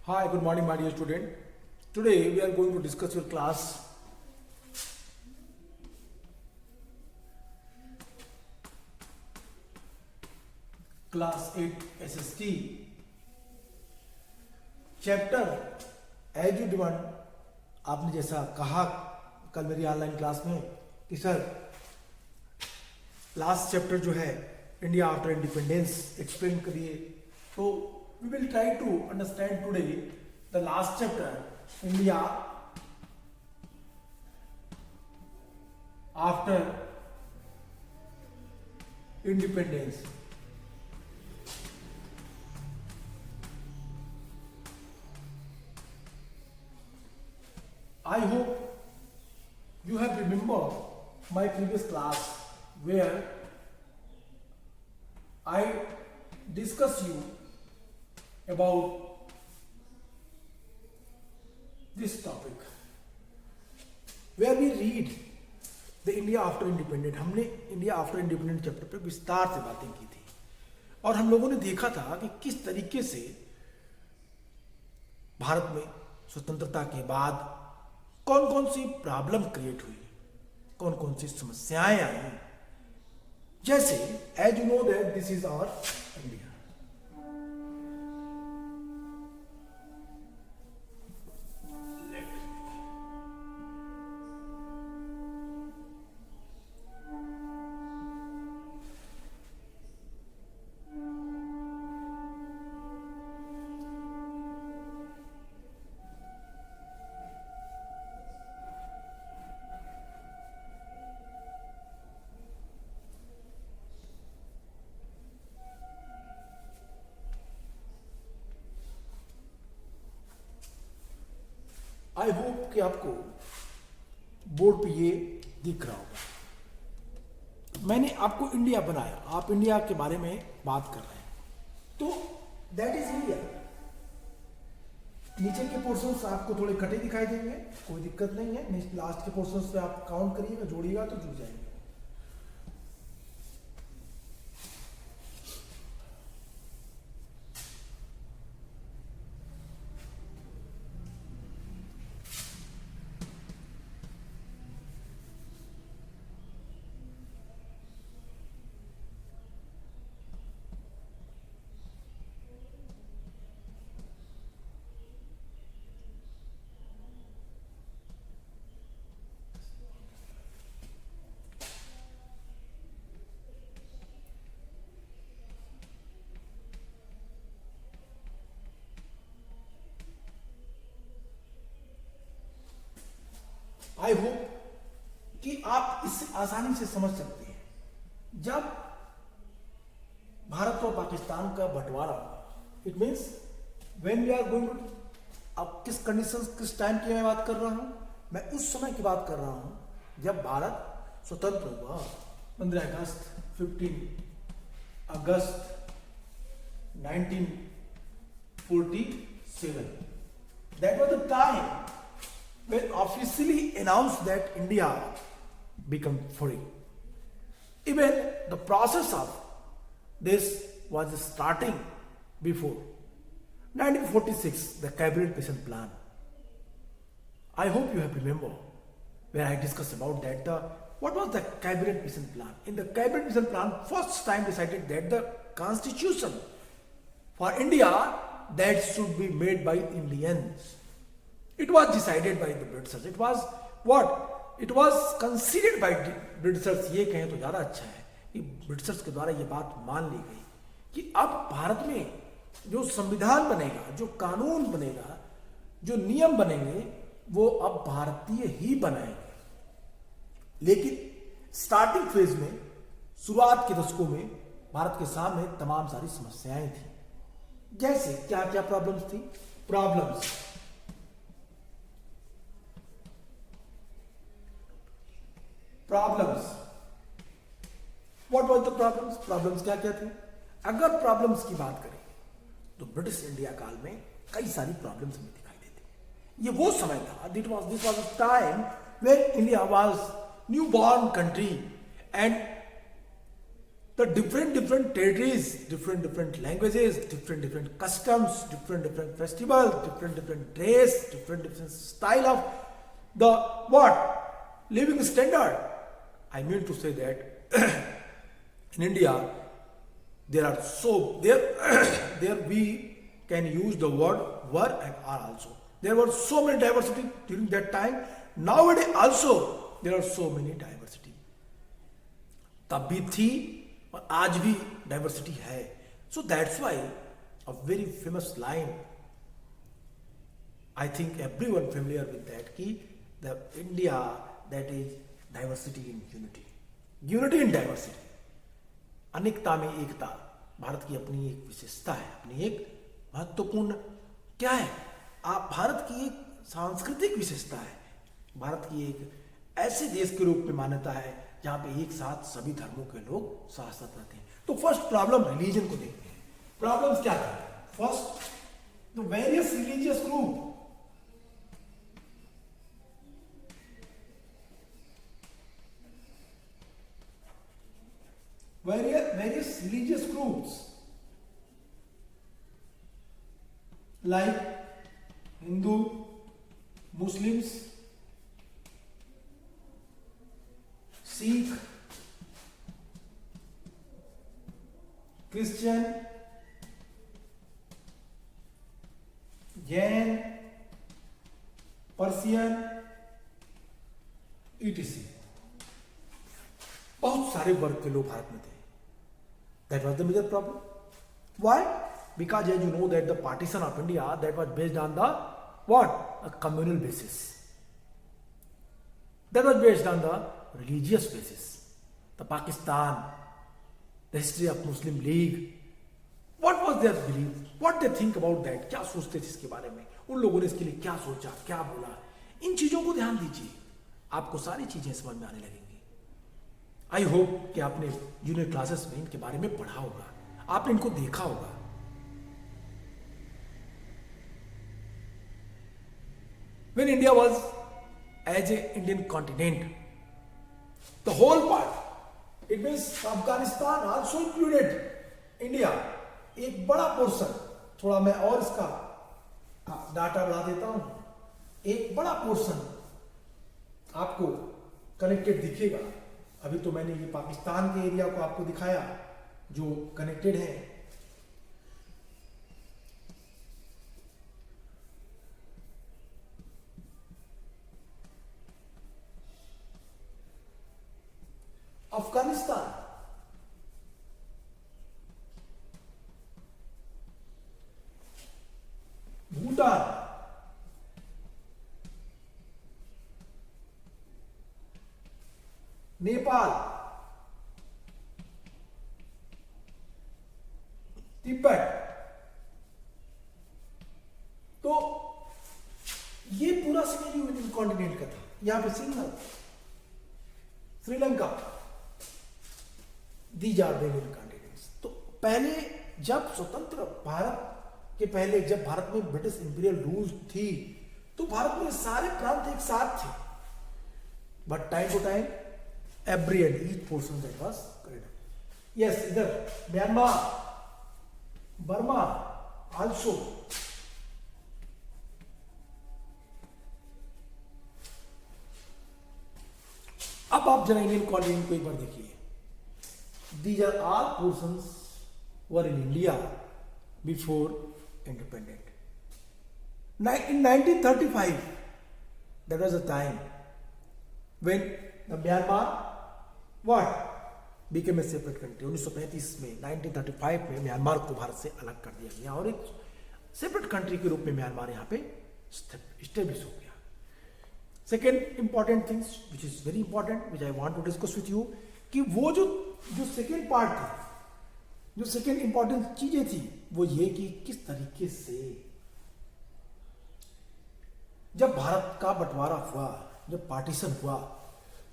Hi, good morning, my dear student. Today we are going to discuss your class 8 SST chapter as you demand. आपने जैसा कहा कल मेरी online class में कि सर लास्ट चैप्टर जो है इंडिया आफ्टर इंडिपेंडेंस एक्सप्लेन करिए, तो we will try to understand today the last chapter India after independence. I hope you have remembered my previous class where I discussed you about this topic where we read the India after independence। हमने India after independent chapter पे विस्तार से बातें की थी और हम लोगों ने देखा था कि किस तरीके से भारत में स्वतंत्रता के बाद कौन कौन सी प्रॉब्लम क्रिएट हुई, कौन कौन सी समस्याएं आई। जैसे as you know that this is our India. I hope कि आपको बोर्ड पे ये दिख रहा होगा। मैंने आपको इंडिया बनाया, आप इंडिया के बारे में बात कर रहे हैं, तो दैट इज इंडिया। नीचे के पोर्शंस आपको थोड़े कटे दिखाई देंगे, कोई दिक्कत नहीं है। लास्ट के पोर्शंस पे आप काउंट करिएगा, जोड़िएगा तो जुड़ जाएंगे। आई होप कि आप इसे आसानी से समझ सकते हैं। जब भारत और पाकिस्तान का बंटवारा, it means when we are going to, अब किस कंडीशन किस टाइम की मैं बात कर रहा हूं, मैं उस समय की बात कर रहा हूं जब भारत स्वतंत्र हुआ। 15 अगस्त 15 अगस्त 1947, that was the time when officially announced that India become free. Even the process of this was starting before 1946, the Cabinet Mission Plan. I hope you have remembered where I discussed about that. What was the Cabinet Mission Plan? In the Cabinet Mission Plan, first time decided that the constitution for India that should be made by Indians. It was decided by the Britishers. It was what? It was considered by Britishers। ये कहें तो ज़्यादा अच्छा है कि Britishers के द्वारा ये बात मान ली गई कि अब भारत में जो संविधान बनेगा, जो कानून बनेगा, जो नियम बनेंगे, वो अब भारतीय ही बनाएंगे। लेकिन स्टार्टिंग फेज में, शुरुआत के दशकों में भारत के सामने तमाम सारी समस्याएं थी। जैसे क्या क्या प्रॉब्लम्स थी? Problems what was the problems क्या क्या थे? अगर प्रॉब्लम्स की बात करें तो ब्रिटिश इंडिया काल में कई सारी प्रॉब्लम्स हमें दिखाई देती। ये वो समय था, this was a time when India was new born country and the different territories, different languages, different customs, different festivals, different dress, different style of the what living standard. I mean to say that in India there are so there we can use the word were and are also. There were so many diversity during that time. Nowadays also there are so many diversity. तब भी थी और आज भी diversity है. So that's why a very famous line, I think everyone familiar with that, कि the India that is diversity in unity, unity in diversity. अनेकता में एकता भारत की अपनी एक विशेषता है, अपनी एक महत्वपूर्ण क्या है, आप भारत की एक सांस्कृतिक विशेषता है. भारत की एक ऐसे देश के रूप में मान्यता है जहां पे एक साथ सभी धर्मों के लोग साथ साथ रहते हैं. तो फर्स्ट प्रॉब्लम रिलीजन को देखते हैं. प्रॉब्लम्स क्या थे? First, the various religious group. various religious groups like Hindu, Muslims, Sikh, Christian, Jain, Persian, etc. बहुत सारे वर्ग के लोग भारत में थे. That was the major problem. Why? Because as you know that the partition of India that was based on the what? A communal basis. That was based on the religious basis. The Pakistan, the history of Muslim League. What was their belief? What they think about that? क्या सोचते थे इसके बारे में? उन लोगों ने इसके लिए क्या सोचा, क्या बोला? इन चीजों को ध्यान दीजिए, आपको सारी चीजें समझ में आने लगेंगी. आई होप कि आपने जूनियर क्लासेस में इनके बारे में पढ़ा होगा, आपने इनको देखा होगा. When India was as a Indian continent, the whole part, it means Afghanistan also included India. एक बड़ा पोर्शन, थोड़ा मैं और इसका डाटा बढ़ा देता हूं. एक बड़ा पोर्शन आपको कनेक्टेड दिखेगा. अभी तो मैंने ये पाकिस्तान के एरिया को आपको दिखाया जो कनेक्टेड है. अफगानिस्तान, भूटान, नेपाल, तिब्बत. तो ये पूरा सिनेरियो इंडियन कॉन्टिनेंट का था. यहां पे single Sri Lanka, these are the Indian continents. तो पहले जब स्वतंत्र भारत के पहले जब भारत में ब्रिटिश इंपीरियल रूल थी तो भारत में सारे प्रांत एक साथ थे. But time to time every and each portion that was carried out. Yes, इधर म्यांमार, बर्मा also. अब आप जरा इंडियन कॉन्टिनेंट को एक बार देखिए. These are all portions were in India before independent. In 1935, that was a time when the Myanmar what became a separate country. 1935 में 1935 में Myanmar को भारत से अलग कर दिया गया और एक सेपरेट कंट्री के रूप में म्यांमार यहाँ पे स्टेब्लिश हो गया. Second important things which is very important which I want to discuss with you, कि वो जो सेकेंड पार्ट था, जो सेकेंड इंपॉर्टेंट चीजें थी वो ये कि किस तरीके से जब भारत का बंटवारा हुआ, जब पार्टीशन हुआ,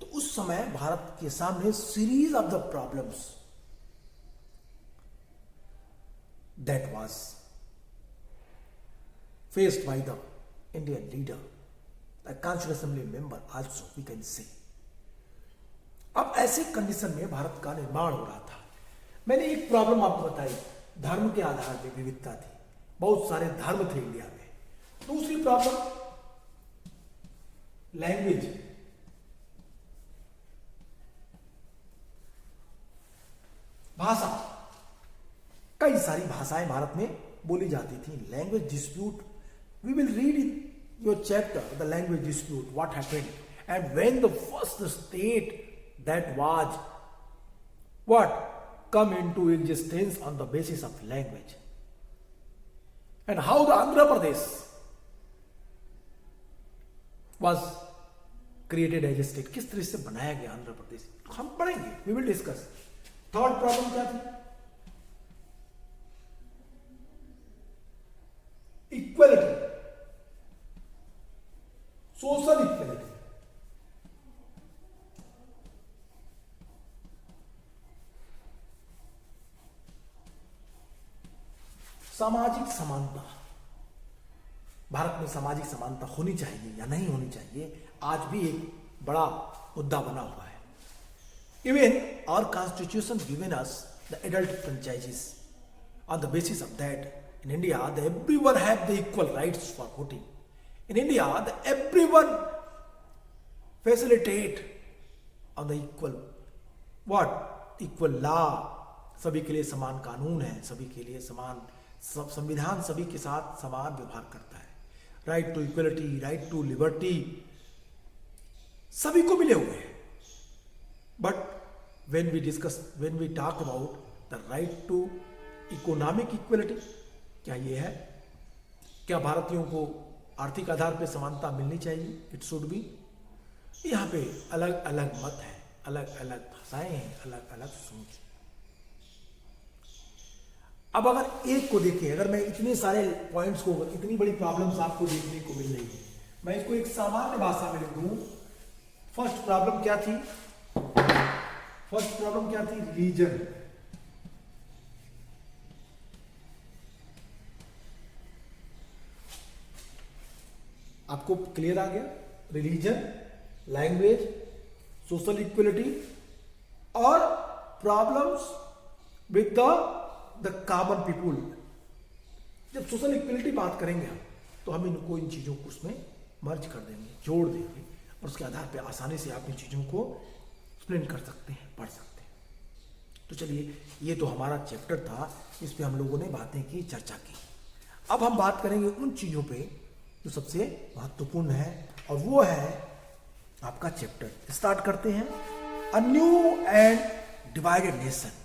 तो उस समय भारत के सामने series of the problems that was faced by the Indian leader, the constitution assembly member also we can say. अब ऐसे कंडीशन में भारत का निर्माण हो रहा था. मैंने एक प्रॉब्लम आपको बताई, धर्म के आधार पर विविधता थी, बहुत सारे धर्म थे इंडिया में। दूसरी प्रॉब्लम लैंग्वेज, भाषा, कई सारी भाषाएं भारत में बोली जाती थी। Language dispute, we will read in your chapter the language dispute, what happened and when the first state that was what come into existence on the basis of language, and how the Andhra Pradesh was created as a state, किस तरह से बनाया गया आंध्र प्रदेश, हम पढ़ेंगे, we will discuss। Third problem क्या थी? Equality, social equality, सामाजिक समानता, भारत में सामाजिक समानता होनी चाहिए या नहीं होनी चाहिए, आज भी एक बड़ा मुद्दा बना हुआ है। Even our constitution given us the adult franchises on the basis of that in India the everyone have the equal rights for voting. In India the everyone facilitate on the equal what, equal law, सभी के लिए समान कानून है, सभी के लिए समान संविधान, सभी के साथ समान व्यवहार करता है। Right to equality, right to liberty सभी को मिले हुए हैं। But when we talk about the right to economic equality, क्या ये है? क्या भारतीयों को आर्थिक आधार पर समानता मिलनी चाहिए? It should be. यहाँ पे अलग अलग मत है, अलग अलग भाषाएं हैं, अलग अलग सोच। अब अगर एक को देखें, अगर मैं इतने सारे पॉइंट्स को, इतनी बड़ी प्रॉब्लम्स आपको देखने को मिल रही है, मैं इसको एक सामान्य भाषा में लिख दूं। फर्स्ट प्रॉब्लम क्या थी? फर्स्ट प्रॉब्लम क्या थी? रिलीजन। आपको क्लियर आ गया? रिलीजन, लैंग्वेज, सोशल इक्वलिटी और problems with the common people. जब सोशल इक्वलिटी बात करेंगे हम, तो हम इनको, इन चीज़ों को उसमें मर्ज कर देंगे, जोड़ देंगे, और उसके आधार पे आसानी से आप इन चीज़ों को एक्सप्लेन कर सकते हैं, पढ़ सकते हैं। तो चलिए, ये तो हमारा चैप्टर था, इस पे हम लोगों ने बातें की, चर्चा की। अब हम बात करेंगे उन चीज़ों पे जो सबसे महत्वपूर्ण है, और वो है आपका चैप्टर। स्टार्ट करते हैं। A new and divided nation,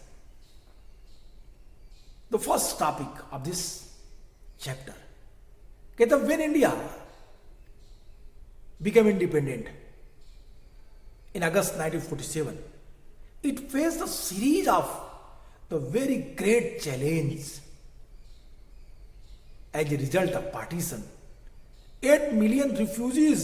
the first topic of this chapter. कहता है, when India became independent in August 1947, it faced a series of the very great challenge. As a result of partition, 8 million refugees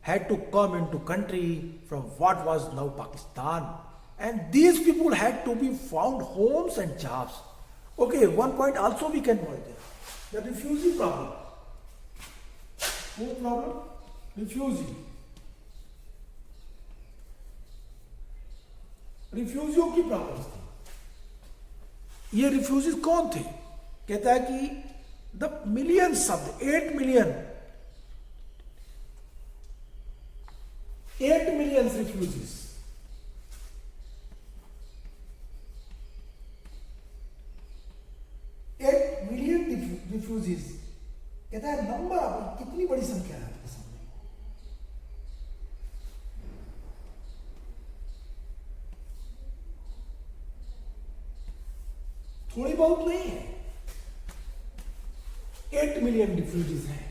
had to come into country from what was now Pakistan, and these people had to be found homes and jobs. Okay, one point also we can point there. The refugee problem. What problem? Refugee. रिफ्यूजियों की problem थी। ये refugees कौन थे? कहता है कि the million शब्द 8 million refugees, refugees कहता है, नंबर ऑफ, कितनी बड़ी संख्या है आपके सामने। थोड़ी बहुत नहीं है, 8 मिलियन रिफ्यूजीज हैं,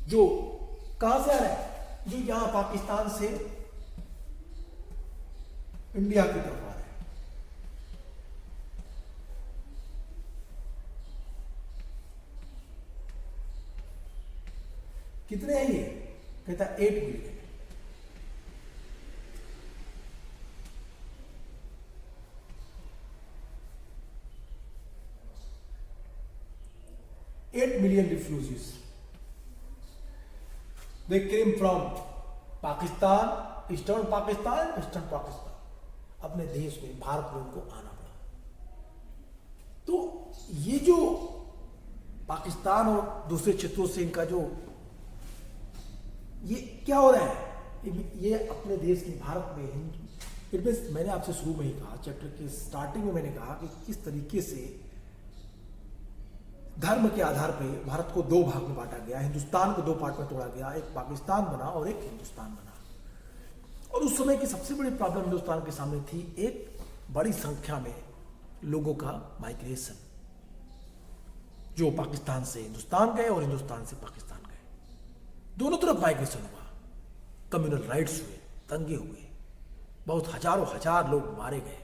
जो कहां से आ रहे हैं? जो यहां पाकिस्तान से इंडिया की तरफ आ रहे हैं। कितने हैं ये? कहता है 8 million. $8 million refugees. They came from Pakistan, eastern Pakistan, western Pakistan. अपने देश में, भारत में उनको आना पड़ा। तो ये जो पाकिस्तान और दूसरे क्षेत्रों से इनका जो ये क्या हो रहा है, ये अपने देश की, भारत में हिंदू, मैंने आपसे शुरू में ही कहा, चैप्टर के स्टार्टिंग में मैंने कहा कि किस तरीके से धर्म के आधार पे भारत को दो भाग में बांटा गया, हिंदुस्तान को दो पार्ट में तोड़ा गया, एक पाकिस्तान बना और एक हिंदुस्तान बना। और उस समय की सबसे बड़ी प्रॉब्लम हिंदुस्तान के सामने थी एक बड़ी संख्या में लोगों का माइग्रेशन, जो पाकिस्तान से हिंदुस्तान गए और हिंदुस्तान से पाकिस्तान गए, दोनों तरफ माइग्रेशन हुआ, कम्युनल राइट्स हुए, दंगे हुए, बहुत हजारों हजार लोग मारे गए,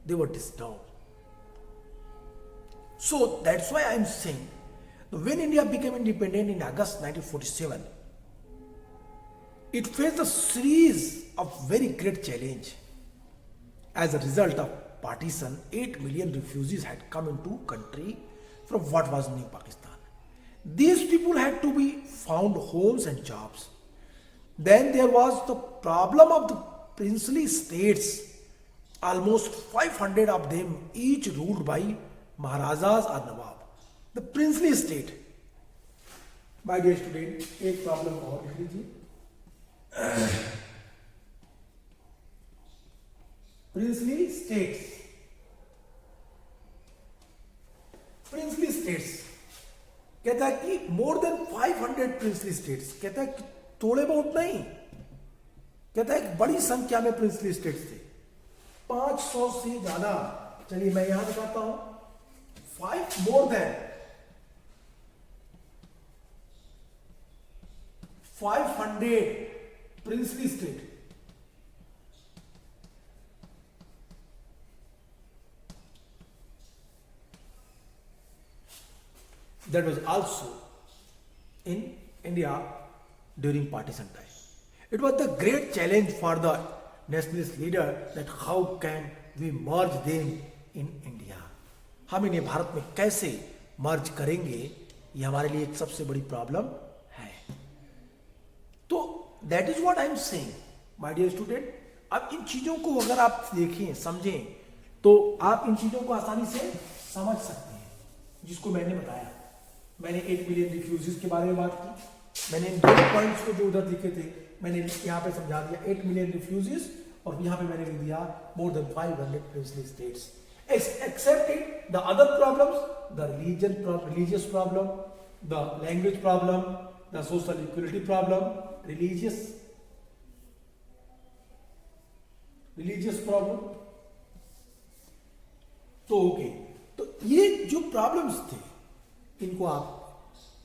दे वर disturb. So that's why I'm saying, when India became independent in August 1947, it faced a series of very great challenge. As a result of partition, 8 million refugees had come into country from what was New Pakistan. These people had to be found homes and jobs. Then there was the problem of the princely states, almost 500 of them, each ruled by Maharajas or Nawab. The princely state. My dear student, एक problem और लिख लीजिए, princely states. Princely states कहता है कि more than 500 princely states, कहता है कि थोड़े बहुत नहीं, कहता है कि बड़ी संख्या में प्रिंसली स्टेट्स थे, 500 से ज्यादा। चलिए मैं यहां दिखाता हूं, 5 more than 500 princely state. That was also in India during partition time. It was the great challenge for the nationalist leader that how can we merge them in India. हम इन्हें भारत में कैसे मर्ज करेंगे, ये हमारे लिए एक सबसे बड़ी प्रॉब्लम है। तो that is what I am saying my dear student. अब इन चीजों को अगर आप देखें, समझें, तो आप इन चीजों को आसानी से समझ सकते हैं, जिसको मैंने बताया। मैंने 8 मिलियन रिफ्यूजीज के बारे में बात की, मैंने इन 2 पॉइंट्स को जो उधर लिखे थे मैंने यहाँ पे समझा दिया, 8 मिलियन रिफ्यूजीज, और यहाँ पे मैंने लिख दिया more than 500 princely states. Excepting the other problems, the religious problem, the language problem, the social equality problem, religious problem. तो ओके, तो ये जो प्रॉब्लम्स थे, इनको आप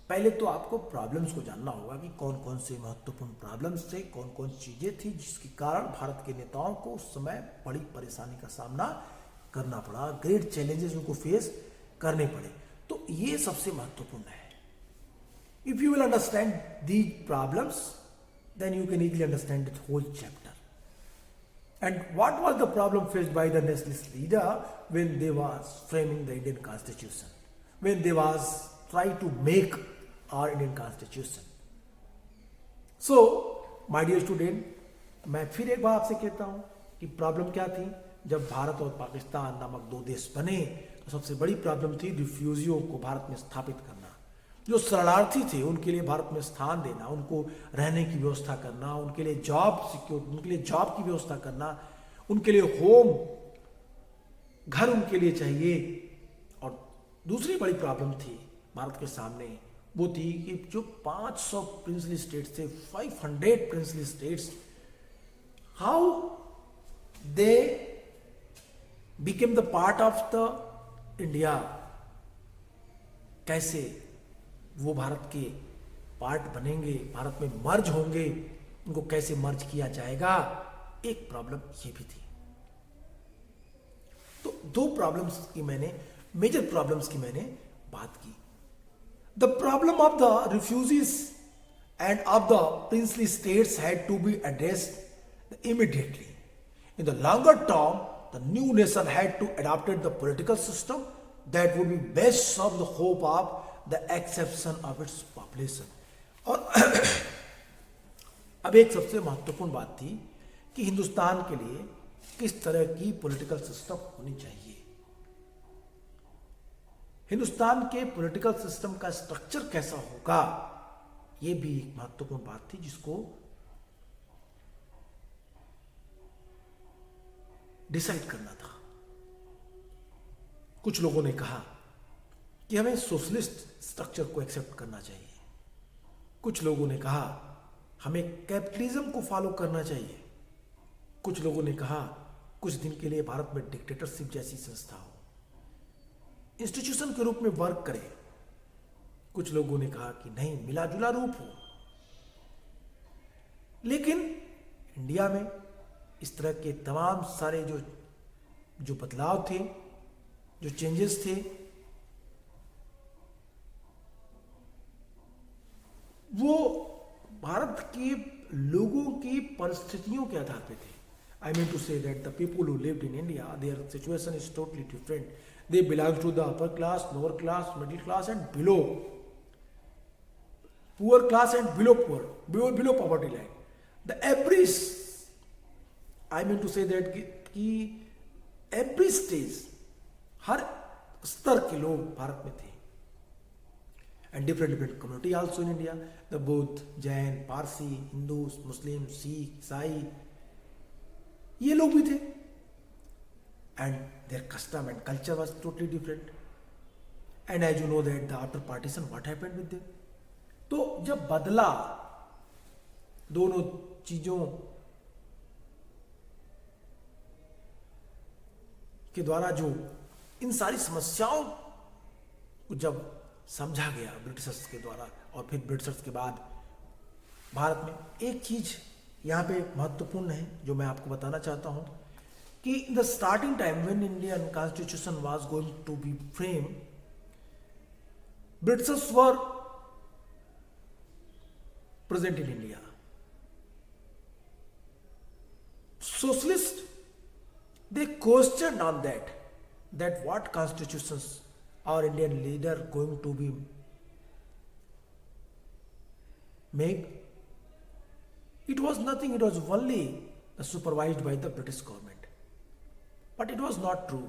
पहले तो आपको प्रॉब्लम्स को जानना होगा कि कौन कौन से महत्वपूर्ण प्रॉब्लम्स थे, कौन कौन चीजें थी जिसके कारण भारत के नेताओं को उस समय बड़ी परेशानी का सामना करना पड़ा, ग्रेट चैलेंजेस उनको फेस करने पड़े। तो ये सबसे महत्वपूर्ण है। If you will understand these problems, then you can easily understand the whole chapter. And what was the problem faced by the nationalist leader when they was framing the Indian constitution, when they was trying to make our Indian constitution. So my dear student, मैं फिर एक बार आपसे कहता हूं कि problem क्या थी। जब भारत और पाकिस्तान नामक 2 देश बने, तो सबसे बड़ी प्रॉब्लम थी रिफ्यूजियों को भारत में स्थापित करना। जो शरणार्थी थे उनके लिए भारत में स्थान देना, उनको रहने की व्यवस्था करना, उनके लिए जॉब की व्यवस्था करना, उनके लिए होम, घर उनके लिए चाहिए। और दूसरी बड़ी प्रॉब्लम थी भारत के सामने, वो थी कि जो 500 प्रिंसली स्टेट्स थे, 500 princely states, how they became the part of the India, कैसे वो भारत के पार्ट बनेंगे, भारत में मर्ज होंगे, उनको कैसे मर्ज किया जाएगा, एक प्रॉब्लम ये भी थी। तो 2 प्रॉब्लम्स की मैंने, मेजर प्रॉब्लम्स की मैंने बात की। The problem of the refugees and of the princely states had to be addressed immediately. In the longer term, the new nation had to adopt the political system that would be best serve the hope of the acceptance of its population. और अब एक सबसे महत्वपूर्ण बात थी कि हिंदुस्तान के लिए किस तरह की पॉलिटिकल सिस्टम होनी चाहिए। हिंदुस्तान के पॉलिटिकल सिस्टम का स्ट्रक्चर कैसा होगा, यह भी एक महत्वपूर्ण बात थी जिसको डिसाइड करना था। कुछ लोगों ने कहा कि हमें सोशलिस्ट स्ट्रक्चर को एक्सेप्ट करना चाहिए, कुछ लोगों ने कहा हमें कैपिटलिज्म को फॉलो करना चाहिए, कुछ लोगों ने कहा कुछ दिन के लिए भारत में डिक्टेटरशिप जैसी संस्था हो, इंस्टीट्यूशन के रूप में वर्क करे। कुछ लोगों ने कहा कि नहीं, मिला जुला रूप हो। लेकिन इंडिया में इस तरह के तमाम सारे जो बदलाव थे, जो चेंजेस थे, वो भारत के लोगों की परिस्थितियों के आधार पे थे। I mean to say that the people who lived in India, their situation is totally different. They belong to the upper class, lower class, middle class and below. Poor class and below poor, below poverty line. The average, I mean to say that कि every stage, हर स्तर के लोग भारत में थे। And different community also in India, the both Jain, Parsi, Hindus, Muslims, Sikh, Isai, ये लोग भी थे। And their custom and culture was totally different. And as you know that the after partition, what happened with them? तो जब बदला दोनों चीजों के द्वारा, जो इन सारी समस्याओं को जब समझा गया ब्रिटिशर्स के द्वारा, और फिर ब्रिटिशर्स के बाद भारत में एक चीज यहाँ पे महत्वपूर्ण है जो मैं आपको बताना चाहता हूँ कि the starting time when Indian constitution was going to be frame, Britishers were present in India. Socialists, they questioned on that what constitutions our Indian leader going to be make. It was nothing, it was only supervised by the British government. But it was not true.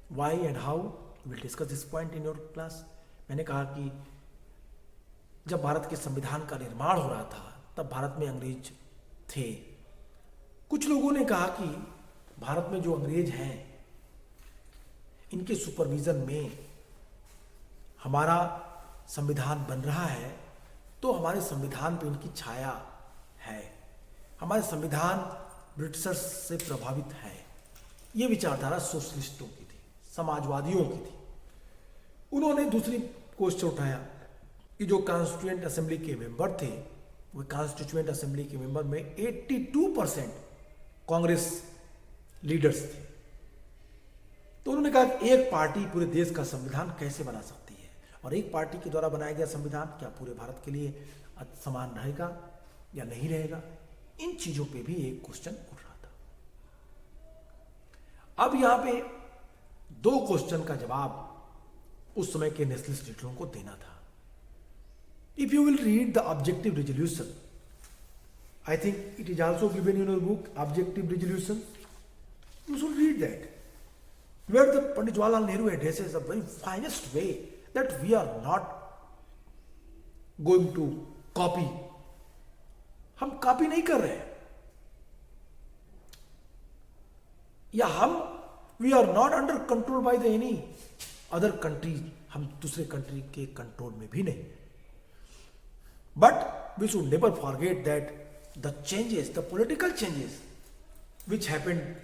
Why and how? We'll discuss this point in your class. मैंने कहा कि जब भारत के संविधान का निर्माण हो रहा था तब भारत में अंग्रेज थे। कुछ लोगों ने कहा कि भारत में जो अंग्रेज हैं इनके सुपरविजन में हमारा संविधान बन रहा है, तो हमारे संविधान पे इनकी छाया है, हमारे संविधान ब्रिटिशर्स से प्रभावित है। ये विचारधारा सोशलिस्टों की थी, समाजवादियों की थी। उन्होंने दूसरी क्वेश्चन उठाया कि जो कॉन्स्टिट्यूएंट असेंबली के मेंबर थे, वो कॉन्स्टिट्यूएंट असेंबली के मेंबर में 82% कांग्रेस लीडर्स थे। तो उन्होंने कहा कि एक पार्टी पूरे देश का संविधान कैसे बना सकती है, और एक पार्टी के द्वारा बनाया गया संविधान क्या पूरे भारत के लिए समान रहेगा या नहीं रहेगा। इन चीजों पे भी एक क्वेश्चन उठ रहा था। अब यहां पे दो क्वेश्चन का जवाब उस समय के नेशनलिस्ट लीडरों को देना था। If you will read the objective resolution, I think it is also given in your book, Objective Resolution. You should read that, where the Pandit Jawaharlal Nehru addresses the very finest way that we are not going to copy. हम copy नहीं कर रहे हैं, या हम we are not under control by the any other country. हम दूसरे country के कंट्रोल में भी नहीं। But we should never forget that the changes, the political changes which happened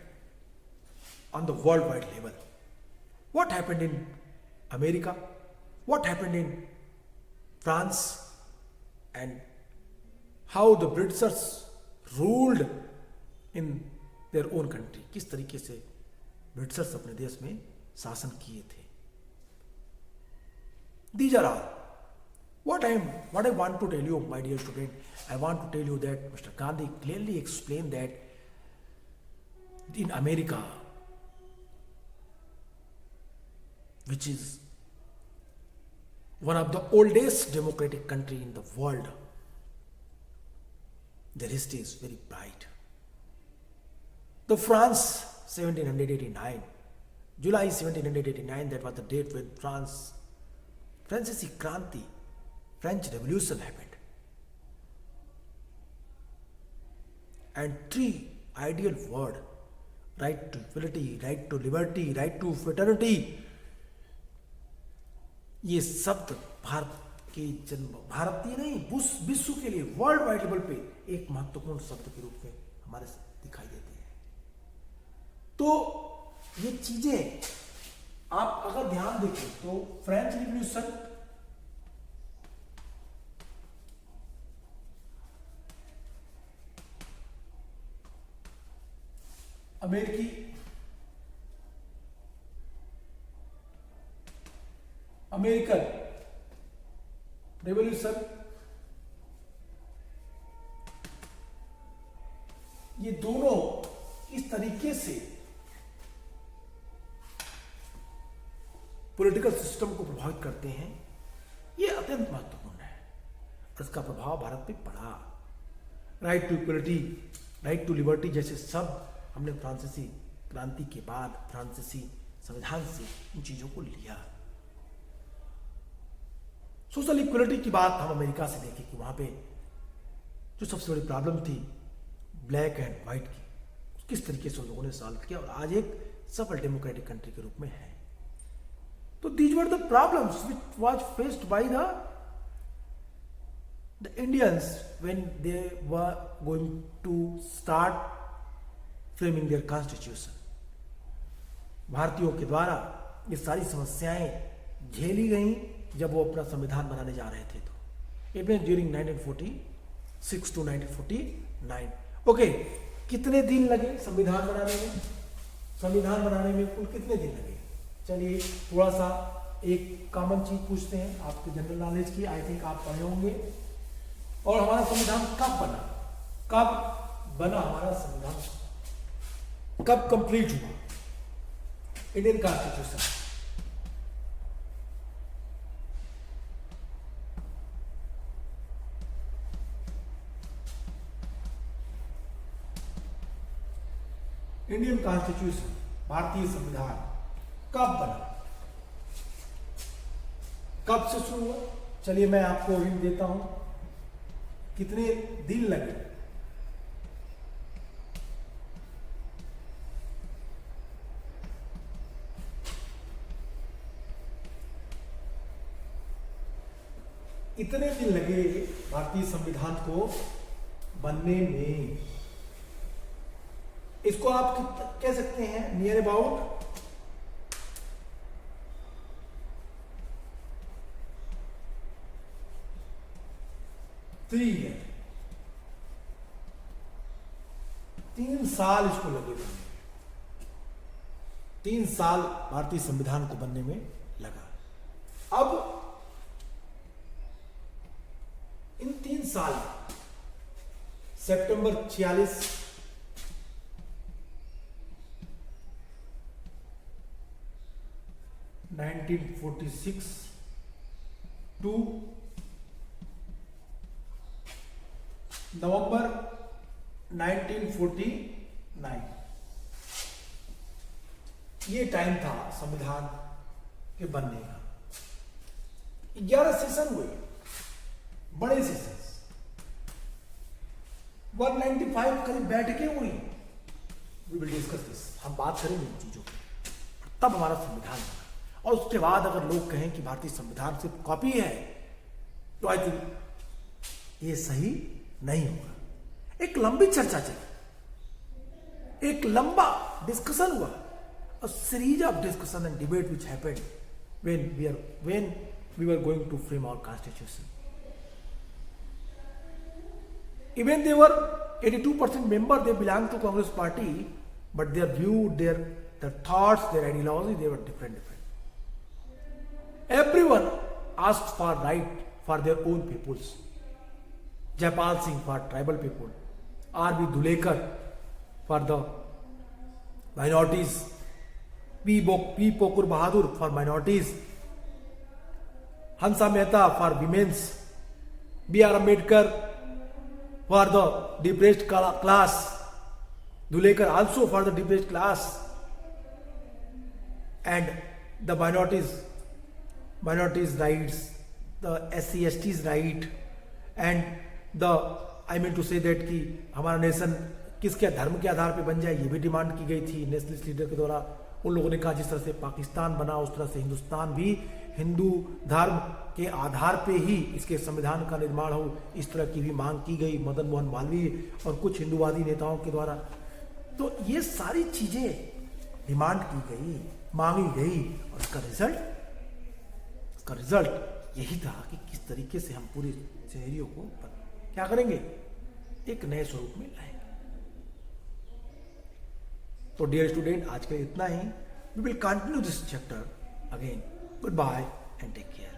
on the worldwide level. What happened in America? What happened in France? And how the Britishers ruled in their own country. किस तरीके से Britishers अपने देश में शासन किए थे। These are all. What I want to tell you, my dear student, I want to tell you that Mr. Gandhi clearly explained that in America, which is one of the oldest democratic country in the world, their history is very bright. The France 1789, July 1789, that was the date when Francis Kranti, French Revolution happened. And three ideal words, right to equality, right to liberty, right to fraternity, ये शब्द भारत के जन्म, भारतीय नहीं विश्व के लिए world wide level पे एक महत्वपूर्ण शब्द के रूप में हमारे दिखाई देते हैं. तो ये चीजें आप अगर ध्यान देखें तो फ्रेंच रिवॉल्यूशन अमेरिकन रेवोल्यूशन, ये दोनों इस तरीके से पॉलिटिकल सिस्टम को प्रभावित करते हैं, ये अत्यंत महत्वपूर्ण है. और इसका प्रभाव भारत पे पड़ा. Right to equality, right to liberty जैसे शब्द हमने फ्रांसीसी क्रांति के बाद फ्रांसीसी संविधान से इन चीजों को लिया. सोशल इक्वलिटी की बात हम अमेरिका से देखें कि वहां पे जो सबसे बड़ी प्रॉब्लम थी ब्लैक एंड व्हाइट की, किस तरीके से उन लोगों ने सॉल्व किया और आज एक सफल डेमोक्रेटिक कंट्री के रूप में है. तो these were the problems which was faced by the Indians when they were going to start framing their constitution. भारतीयों के द्वारा ये सारी समस्याएं झेली गई जब वो अपना संविधान बनाने जा रहे थे. तो it mean during 1946 to 1949. Okay, कितने दिन लगे संविधान बनाने में? संविधान बनाने में कुल कितने दिन लगे? चलिए थोड़ा सा एक कॉमन चीज पूछते हैं आपके जनरल नॉलेज की. आई थिंक आप पढ़े होंगे. और हमारा संविधान कब बना? कब बना हमारा संविधान? कब कंप्लीट हुआ इंडियन कॉन्स्टिट्यूशन? इंडियन कॉन्स्टिट्यूशन, भारतीय संविधान कब बना, कब से शुरू हुआ? चलिए मैं आपको हिंट देता हूं. कितने दिन लगे? इतने दिन लगे भारतीय संविधान को बनने में. इसको आप कह सकते हैं नियर अबाउट 3 ईयर. 3 साल इसको लगे बनने में. 3 साल भारतीय संविधान को बनने में लगा. अब इन 3 साल सितंबर 46 1946 टू नवंबर 1949, ये टाइम था संविधान के बनने का. 11 सेशन हुए, बड़े सेशन. 195 करीब बैठकें हुई. We will discuss this. हम बात करेंगे इन चीजों की. तब हमारा संविधान बना. और उसके बाद अगर लोग कहें कि भारतीय संविधान सिर्फ कॉपी है तो आई थिंक ये सही नहीं होगा. एक लंबी चर्चा चली, एक लंबा डिस्कशन हुआ. A series of discussion and debate which happened when we were going to frame our constitution. Even they were 82% member, they belonged to Congress party, but their view, their thoughts, their ideology, they were different. Everyone asked for right for their own peoples. Jaipal Singh for tribal people, R.B. Dhulekar for the minorities, P. Pokur Bahadur for minorities, Hansa Mehta for women's, B.R. Ambedkar for the depressed class, Dhulekar also for the depressed class and the minorities rights, the SC STs right and the I mean to say that कि हमारा nation किसके धर्म के आधार पे बन जाए ये भी डिमांड की गई थी नेशनलिस्ट लीडर के द्वारा। उन लोगों ने कहा जिस तरह से पाकिस्तान बना उस तरह से हिंदुस्तान भी हिंदू धर्म के आधार पे ही इसके संविधान का निर्माण हो, इस तरह की भी मांग की गई मदन मोहन मालवीय और कुछ हिंदूवादी नेताओं के द्वारा। तो ये सारी चीजें डिमांड की गई, मांगी गई और इसका रिजल्ट यही था कि किस तरीके से हम पूरे सिनेरियो को क्या करेंगे, एक नए स्वरूप में लाएंगे। तो डियर स्टूडेंट, आज के लिए इतना ही। We will continue this chapter again. Goodbye and take care.